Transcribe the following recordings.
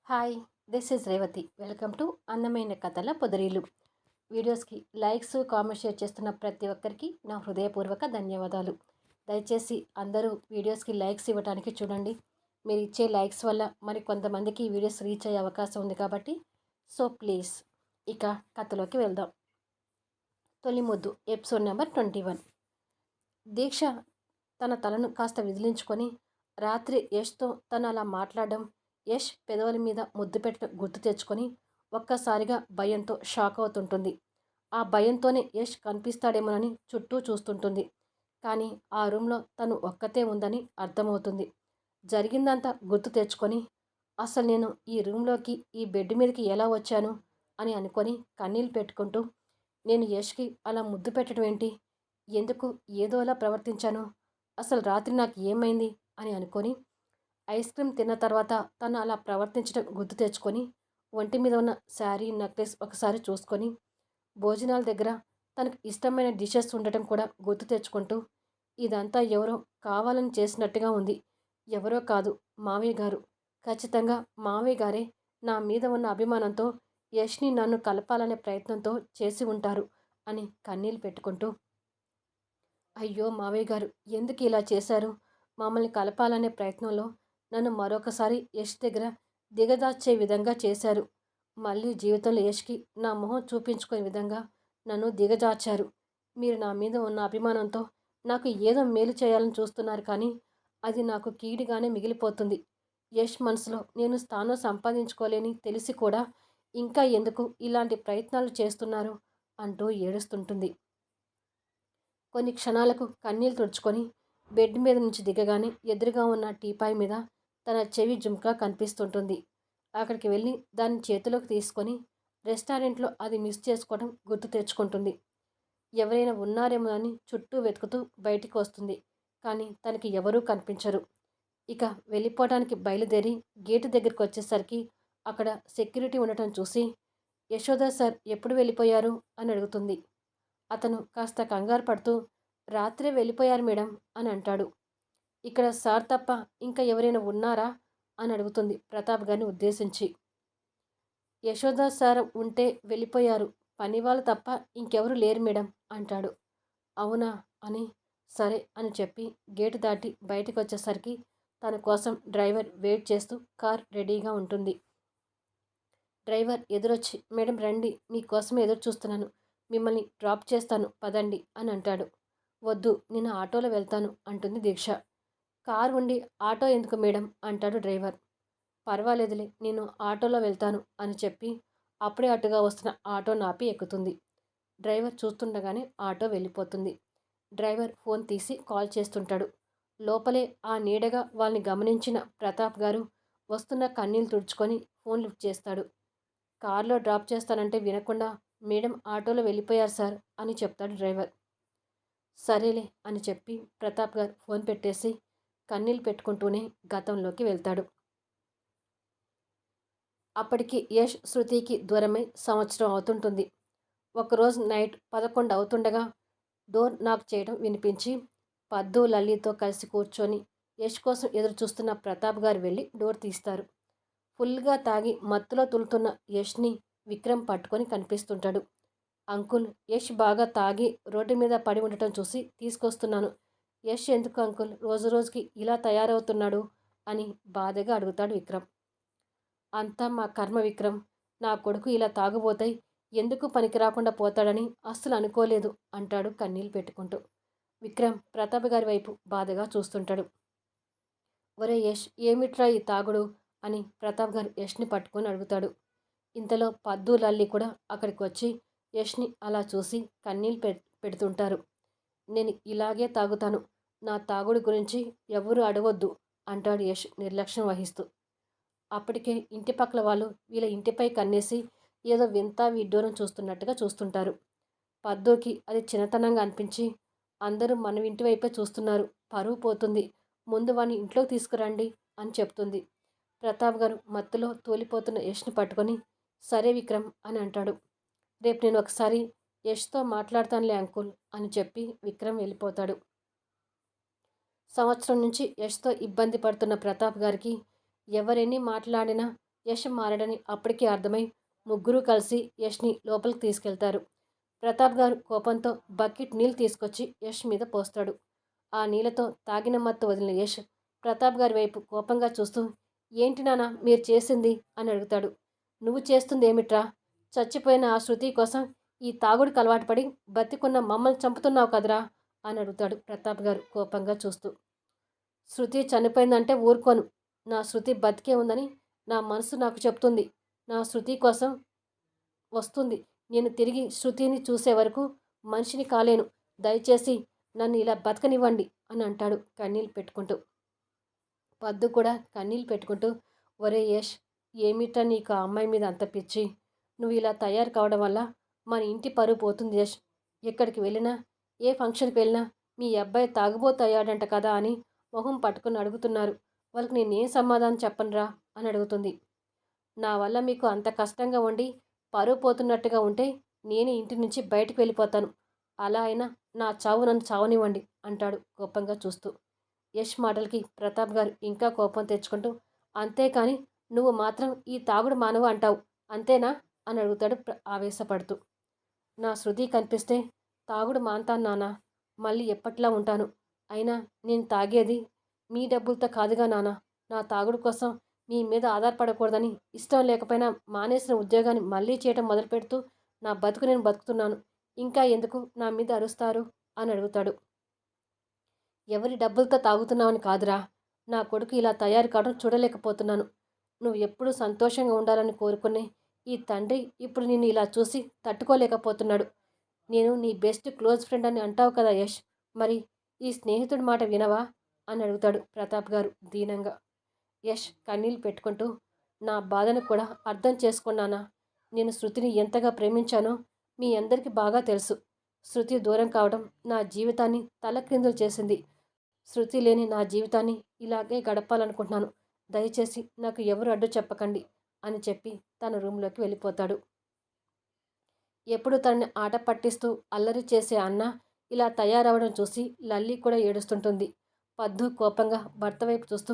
Hi, this is Revathi. Welcome to అందమైన కథల పొదరీలు. వీడియోస్కి లైక్స్, కామెంట్, షేర్ చేస్తున్న ప్రతి ఒక్కరికి నా హృదయపూర్వక ధన్యవాదాలు. దయచేసి అందరూ వీడియోస్కి లైక్స్ ఇవ్వడానికి చూడండి. మీరు ఇచ్చే లైక్స్ వల్ల మరి కొంతమందికి ఈ వీడియోస్ రీచ్ అయ్యే అవకాశం ఉంది కాబట్టి సో ప్లీజ్. ఇక కథలోకి వెళ్దాం. తొలి ముద్దు ఎపిసోడ్ నెంబర్ 21. దీక్ష తన తలను కాస్త విదిలించుకొని రాత్రి యష్తో తను అలా మాట్లాడడం, యష్ పెదవుల మీద ముద్దు పెట్టడం గుర్తు తెచ్చుకొని ఒక్కసారిగా భయంతో షాక్ అవుతుంటుంది. ఆ భయంతోనే యష్ కనిపిస్తాడేమోనని చుట్టూ చూస్తుంటుంది. కానీ ఆ రూమ్లో తను ఒక్కతే ఉందని అర్థమవుతుంది. జరిగిందంతా గుర్తు తెచ్చుకొని అసలు నేను ఈ రూమ్లోకి, ఈ బెడ్ మీదకి ఎలా వచ్చాను అని అనుకొని కన్నీళ్ళు పెట్టుకుంటూ, నేను యష్కి అలా ముద్దు పెట్టడం ఏంటి, ఎందుకు ఏదోలా ప్రవర్తించాను, అసలు రాత్రి నాకు ఏమైంది అని అనుకొని ఐస్ క్రీమ్ తిన్న తర్వాత తను అలా ప్రవర్తించడం గుర్తు తెచ్చుకొని ఒంటి మీద ఉన్న శారీ, నెక్లెస్ ఒకసారి చూసుకొని భోజనాల దగ్గర తనకు ఇష్టమైన డిషెస్ ఉండటం కూడా గుర్తు తెచ్చుకుంటూ ఇదంతా ఎవరో కావాలని చేసినట్టుగా ఉంది, ఎవరో కాదు మావయ్య గారు, ఖచ్చితంగా మావయ్య గారే నా మీద ఉన్న అభిమానంతో యష్ని నన్ను కలపాలనే ప్రయత్నంతో చేసి ఉంటారు అని కన్నీళ్ళు పెట్టుకుంటూ, అయ్యో మావయ్య గారు, ఎందుకు ఇలా చేశారు, మమ్మల్ని కలపాలనే ప్రయత్నంలో నన్ను మరొకసారి యష్ దగ్గర దిగదార్చే విధంగా చేశారు, మళ్ళీ జీవితంలో యష్కి నా మొహం చూపించుకునే విధంగా నన్ను దిగజార్చారు. మీరు నా మీద ఉన్న అభిమానంతో నాకు ఏదో మేలు చేయాలని చూస్తున్నారు, కానీ అది నాకు కీడుగానే మిగిలిపోతుంది. యష్ మనసులో నేను స్థానం సంపాదించుకోలేని తెలిసి కూడా ఇంకా ఎందుకు ఇలాంటి ప్రయత్నాలు చేస్తున్నారు అంటూ ఏడుస్తుంటుంది. కొన్ని క్షణాలకు కన్నీళ్ళు తుడుచుకొని బెడ్ మీద నుంచి దిగగానే ఎదురుగా ఉన్న టీపాయ్ మీద తన చెవి జుంకా కనిపిస్తుంటుంది. అక్కడికి వెళ్ళి దాన్ని చేతిలోకి తీసుకొని రెస్టారెంట్లో అది మిస్ చేసుకోవడం గుర్తు తెచ్చుకుంటుంది. ఎవరైనా ఉన్నారేమో అని చుట్టూ వెతుకుతూ బయటికి వస్తుంది, కానీ తనకి ఎవరూ కనిపించరు. ఇక వెళ్ళిపోవడానికి బయలుదేరి గేటు దగ్గరికి వచ్చేసరికి అక్కడ సెక్యూరిటీ ఉండటం చూసి, యశోద సార్ ఎప్పుడు వెళ్ళిపోయారు అని అడుగుతుంది. అతను కాస్త కంగారు పడుతూ, రాత్రే వెళ్ళిపోయారు మేడం అని అంటాడు. ఇక్కడ సార్ తప్ప ఇంకా ఎవరైనా ఉన్నారా అని అడుగుతుంది ప్రతాప్ గారిని ఉద్దేశించి. యశోద సార్ ఉంటే వెళ్ళిపోయారు, పనివాళ్ళు తప్ప ఇంకెవరు లేరు మేడం అంటాడు. అవునా అని సరే అని చెప్పి గేటు దాటి బయటకు వచ్చేసరికి తన కోసం డ్రైవర్ వెయిట్ చేస్తూ కార్ రెడీగా ఉంటుంది. డ్రైవర్ ఎదురొచ్చి, మేడం రండి, మీకోసమే ఎదురు చూస్తున్నాను, మిమ్మల్ని డ్రాప్ చేస్తాను పదండి అని అంటాడు. వద్దు, నేను ఆటోలో వెళ్తాను అంటుంది దీక్ష. కారు ఉండి ఆటో ఎందుకు మేడం అంటాడు డ్రైవర్. పర్వాలేదులే, నేను ఆటోలో వెళ్తాను అని చెప్పి అప్పుడే అటుగా వస్తున్న ఆటో నాపి ఎక్కుతుంది. డ్రైవర్ చూస్తుండగానే ఆటో వెళ్ళిపోతుంది. డ్రైవర్ ఫోన్ తీసి కాల్ చేస్తుంటాడు. లోపలే ఆ నీడగా వాళ్ళని గమనించిన ప్రతాప్ గారు వస్తున్న కన్నీళ్ళు తుడుచుకొని ఫోన్ లిఫ్ట్ చేస్తాడు. కారులో డ్రాప్ చేస్తానంటే వినకుండా మేడం ఆటోలో వెళ్ళిపోయారు సార్ అని చెప్తాడు డ్రైవర్. సరేలే అని చెప్పి ప్రతాప్ గారు ఫోన్ పెట్టేసి కన్నీళ్ళు పెట్టుకుంటూనే గతంలోకి వెళ్తాడు. అప్పటికి యష్ శృతికి దూరమై సంవత్సరం అవుతుంటుంది. ఒకరోజు నైట్ 11 అవుతుండగా డోర్ నాక్ చేయడం వినిపించి పద్దు, లల్లితో కలిసి కూర్చొని యష్ కోసం ఎదురు చూస్తున్న ప్రతాప్ గారు వెళ్ళి డోర్ తీస్తారు. ఫుల్గా తాగి మత్తులో తులుతున్న యష్ని విక్రమ్ పట్టుకొని కనిపిస్తుంటాడు. అంకుల్, యష్ బాగా తాగి రోడ్డు మీద పడి ఉండటం చూసి తీసుకొస్తున్నాను. యష్ ఎందుకు అంకుల్ రోజు రోజుకి ఇలా తయారవుతున్నాడు అని బాధగా అడుగుతాడు విక్రమ్. అంతా మా కర్మ విక్రమ్, నా కొడుకు ఇలా తాగుబోతాయి ఎందుకు పనికి రాకుండా పోతాడని అస్సలు అనుకోలేదు అంటాడు కన్నీళ్ళు పెట్టుకుంటూ. విక్రమ్ ప్రతాప్ గారి వైపు బాధగా చూస్తుంటాడు. ఒరే యష్, ఏమిట్రా ఈ తాగుడు అని ప్రతాప్ గారు యష్ని పట్టుకొని అడుగుతాడు. ఇంతలో పద్దు, లల్లి కూడా అక్కడికి వచ్చి యష్ని అలా చూసి కన్నీళ్ళు పెడుతుంటారు. నేను ఇలాగే తాగుతాను, నా తాగుడు గురించి ఎవరు అడగొద్దు అంటాడు యష్ నిర్లక్ష్యం వహిస్తూ. అప్పటికే ఇంటి పక్కల వాళ్ళు వీళ్ళ ఇంటిపై కన్నేసి ఏదో వింత విడ్డూరం చూస్తున్నట్టుగా చూస్తుంటారు. పద్దుకి అది చిన్నతనంగా అనిపించి, అందరూ మన ఇంటి వైపే చూస్తున్నారు, పరువు పోతుంది, ముందు వాడిని ఇంట్లోకి తీసుకురండి అని చెప్తుంది. ప్రతాప్ గారు మత్తులో తూలిపోతున్న యష్ని పట్టుకొని, సరే విక్రమ్ అని అంటాడు. రేపు నేను ఒకసారి యష్తో మాట్లాడతానులే అంకుల్ అని చెప్పి విక్రమ్ వెళ్ళిపోతాడు. సంవత్సరం నుంచి యష్తో ఇబ్బంది పడుతున్న ప్రతాప్ గారికి ఎవరెన్ని మాట్లాడినా యష్ మారడని అప్పటికే అర్థమై ముగ్గురు కలిసి యష్ని లోపలికి తీసుకెళ్తారు. ప్రతాప్ గారు కోపంతో బకెట్ నీళ్ళు తీసుకొచ్చి యష్ మీద పోస్తాడు. ఆ నీళ్లతో తాగిన మత్తు వదిలిన యష్ ప్రతాప్ గారి వైపు కోపంగా చూస్తూ, ఏంటి నాన్న మీరు చేసింది అని అడుగుతాడు. నువ్వు చేస్తుంది ఏమిట్రా? చచ్చిపోయిన ఆ శృతి కోసం ఈ తాగుడికి అలవాటు పడి బతికున్న మమ్మల్ని చంపుతున్నావు కదరా అని అడుగుతాడు ప్రతాప్ గారు కోపంగా చూస్తూ. శృతి చనిపోయిందంటే ఊరుకోను. నా శృతి బతికే ఉందని నా మనసు నాకు చెప్తుంది. నా శృతి కోసం వస్తుంది. నేను తిరిగి శృతిని చూసే వరకు మనిషిని కాలేను. దయచేసి నన్ను ఇలా బతకనివ్వండి అని అంటాడు కన్నీళ్ళు పెట్టుకుంటూ. పద్దు కూడా కన్నీళ్ళు పెట్టుకుంటూ, ఒరే యష్, ఏమిటా నీకు ఆ అమ్మాయి మీద అంత పిచ్చి? నువ్వు ఇలా తయారు కావడం వల్ల మన ఇంటి పరువు పోతుంది యష్. ఎక్కడికి వెళ్ళినా, ఏ ఫంక్షన్కి వెళ్ళినా మీ అబ్బాయి తాగుబోతయ్యాడంట కదా అని మొహం పట్టుకుని అడుగుతున్నారు. వాళ్ళకి నేనేం సమాధానం చెప్పనురా అని అడుగుతుంది. నా వల్ల మీకు అంత కష్టంగా ఉండి పరువు పోతున్నట్టుగా ఉంటే నేను ఇంటి నుంచి బయటకు వెళ్ళిపోతాను. అలా అయినా నా చావు నన్ను చావనివ్వండి అంటాడు కోపంగా చూస్తూ. యష్ మాటలకి ప్రతాప్ గారు ఇంకా కోపం తెచ్చుకుంటూ, అంతేకాని నువ్వు మాత్రం ఈ తాగుడు మానవు అంటావు అంతేనా అని అడుగుతాడు ఆవేశపడుతూ. నా శృతి కనిపిస్తే తాగుడు మాన్తాను నాన్న. మళ్ళీ ఎప్పట్లా ఉంటాను. అయినా నేను తాగేది మీ డబ్బులతో కాదుగా నాన్న. నా తాగుడు కోసం మీ మీద ఆధారపడకూడదని ఇష్టం లేకపోయినా మానేసిన ఉద్యోగాన్ని మళ్ళీ చేయటం మొదలుపెడుతూ నా బతుకు నేను బతుకుతున్నాను. ఇంకా ఎందుకు నా మీద అరుస్తారు అని అడుగుతాడు. ఎవరి డబ్బులతో తాగుతున్నావని కాదురా, నా కొడుకు ఇలా తయారు కావడం చూడలేకపోతున్నాను. నువ్వు ఎప్పుడూ సంతోషంగా ఉండాలని కోరుకునే ఈ తండ్రి ఇప్పుడు నిన్ను ఇలా చూసి తట్టుకోలేకపోతున్నాడు. నేను నీ బెస్ట్ క్లోజ్ ఫ్రెండ్ అని అంటావు కదా యష్, మరి ఈ స్నేహితుడి మాట వినవా అని అడుగుతాడు ప్రతాప్ గారు దీనంగా. యష్ కన్నీళ్ళు పెట్టుకుంటూ, నా బాధను కూడా అర్థం చేసుకున్నానా? నేను శృతిని ఎంతగా ప్రేమించానో మీ అందరికీ బాగా తెలుసు. శృతి దూరం కావడం నా జీవితాన్ని తలక్రిందులు చేసింది. శృతి లేని నా జీవితాన్ని ఇలాగే గడపాలనుకుంటున్నాను. దయచేసి నాకు ఎవరు అడ్డు చెప్పకండి అని చెప్పి తన రూమ్లోకి వెళ్ళిపోతాడు. ఎప్పుడు తనని ఆట పట్టిస్తూ అల్లరి చేసే అన్న ఇలా తయారవడం చూసి లల్లి కూడా ఏడుస్తుంటుంది. పద్దు కోపంగా భర్త వైపు చూస్తూ,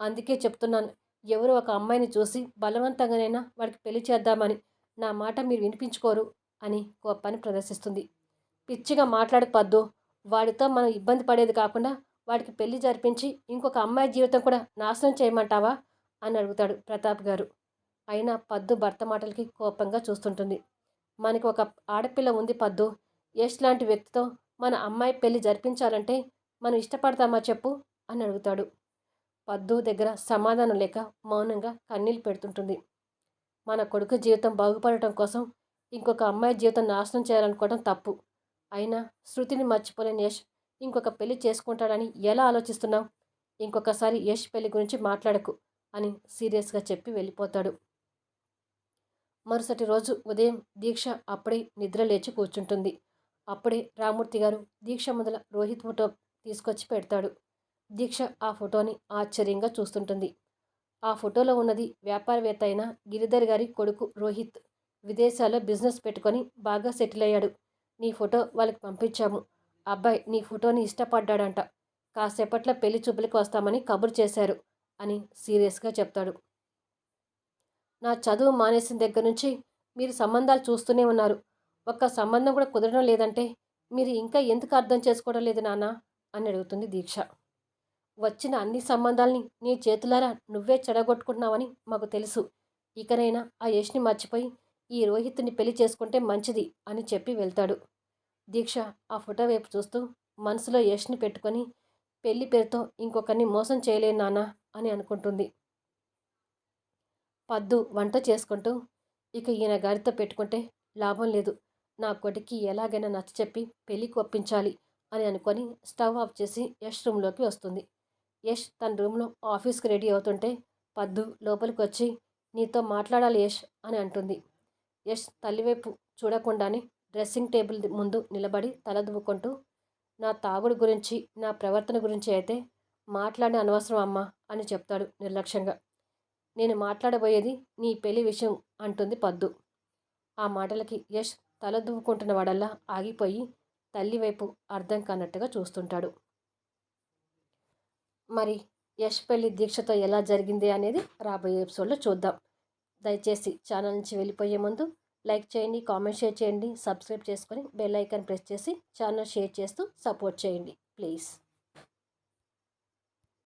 అందుకే చెప్తున్నాను, ఎవరు ఒక అమ్మాయిని చూసి బలవంతంగానైనా వాడికి పెళ్లి చేద్దామని. నా మాట మీరు వినిపించుకోరు అని కోపాన్ని ప్రదర్శిస్తుంది. పిచ్చిగా మాట్లాడక పద్దు, వాడితో మనం ఇబ్బంది పడేది కాకుండా వాడికి పెళ్లి జరిపించి ఇంకొక అమ్మాయి జీవితం కూడా నాశనం చేయమంటావా అని అడుగుతాడు ప్రతాప్ గారు. అయినా పద్దు భర్త మాటలకి కోపంగా చూస్తుంటుంది. మనకి ఒక ఆడపిల్ల ఉంది పద్దు. యష్ లాంటి వ్యక్తితో మన అమ్మాయి పెళ్లి జరిపించాలంటే మనం ఇష్టపడతామా చెప్పు అని అడుగుతాడు. పద్దు దగ్గర సమాధానం లేక మౌనంగా కన్నీళ్ళు పెడుతుంటుంది. మన కొడుకు జీవితం బాగుపడటం కోసం ఇంకొక అమ్మాయి జీవితం నాశనం చేయాలనుకోవడం తప్పు. అయినా శృతిని మర్చిపోలేని యష్ ఇంకొక పెళ్లి చేసుకుంటాడని ఎలా ఆలోచిస్తున్నావు? ఇంకొకసారి యష్ పెళ్లి గురించి మాట్లాడకు అని సీరియస్గా చెప్పి వెళ్ళిపోతాడు. మరుసటి రోజు ఉదయం దీక్ష అప్పుడే నిద్ర లేచి కూర్చుంటుంది. అప్పుడే రామూర్తి గారు దీక్ష ముందల రోహిత్ ఫోటో తీసుకొచ్చి పెడతాడు. దీక్ష ఆ ఫోటోని ఆశ్చర్యంగా చూస్తుంటుంది. ఆ ఫోటోలో ఉన్నది వ్యాపారవేత్త అయిన గిరిధర్ గారి కొడుకు రోహిత్. విదేశాల్లో బిజినెస్ పెట్టుకొని బాగా సెటిల్ అయ్యాడు. నీ ఫోటో వాళ్ళకి పంపించాము. అబ్బాయి నీ ఫోటోని ఇష్టపడ్డాడంట. కాసేపట్లో పెళ్లి చూపులకి వస్తామని కబురు చేశారు అని సీరియస్గా చెప్తాడు. నా చదువు మానేసిన దగ్గర నుంచి మీరు సంబంధాలు చూస్తూనే ఉన్నారు. ఒక్క సంబంధం కూడా కుదరడం లేదంటే మీరు ఇంకా ఎందుకు అర్థం చేసుకోవడం లేదు నాన్న అని అడుగుతుంది దీక్ష. వచ్చిన అన్ని సంబంధాల్ని నీ చేతులారా నువ్వే చెడగొట్టుకుంటున్నావని మాకు తెలుసు. ఇకనైనా ఆ యష్ని మర్చిపోయి ఈ రోహిత్ని పెళ్లి చేసుకుంటే మంచిది అని చెప్పి వెళ్తాడు. దీక్ష ఆ ఫోటో వైపు చూస్తూ మనసులో యష్ని పెట్టుకొని పెళ్లి పేరుతో ఇంకొకరిని మోసం చేయలేను నాన్న అని అనుకుంటుంది. పద్దు వంట చేసుకుంటూ, ఇక ఈయన గారితో పెట్టుకుంటే లాభం లేదు. నా కొడుక్కి ఎలాగైనా నచ్చచెప్పి పెళ్ళికి ఒప్పించాలి అని అనుకొని స్టవ్ ఆఫ్ చేసి యష్ రూమ్లోకి వస్తుంది. యష్ తన రూమ్లో ఆఫీస్కి రెడీ అవుతుంటే పద్దు లోపలికి వచ్చి, నీతో మాట్లాడాలి యష్ అని అంటుంది. యష్ తల్లివైపు చూడకుండానే డ్రెస్సింగ్ టేబుల్ ముందు నిలబడి తలదువ్వుకుంటూ, నా తాగుడు గురించి నా ప్రవర్తన గురించి అయితే మాట్లాడే అనవసరం అమ్మా అని చెప్తాడు నిర్లక్ష్యంగా. నేను మాట్లాడబోయేది నీ పెళ్లి విషయం అంటుంది పద్దు. ఆ మాటలకి యష్ తల దువ్వుకుంటున్న వాడల్లా ఆగిపోయి తల్లి వైపు అర్థం కానట్టుగా చూస్తుంటాడు. మరి యష్ పెళ్లి దీక్షతో ఎలా జరిగింది అనేది రాబోయే ఎపిసోడ్లో చూద్దాం. దయచేసి ఛానల్ నుంచి వెళ్ళిపోయే ముందు లైక్ చేయండి, కామెంట్ షేర్ చేయండి, సబ్స్క్రైబ్ చేసుకొని బెల్ ఐకాన్ ప్రెస్ చేసి ఛానల్ షేర్ చేస్తూ సపోర్ట్ చేయండి ప్లీజ్.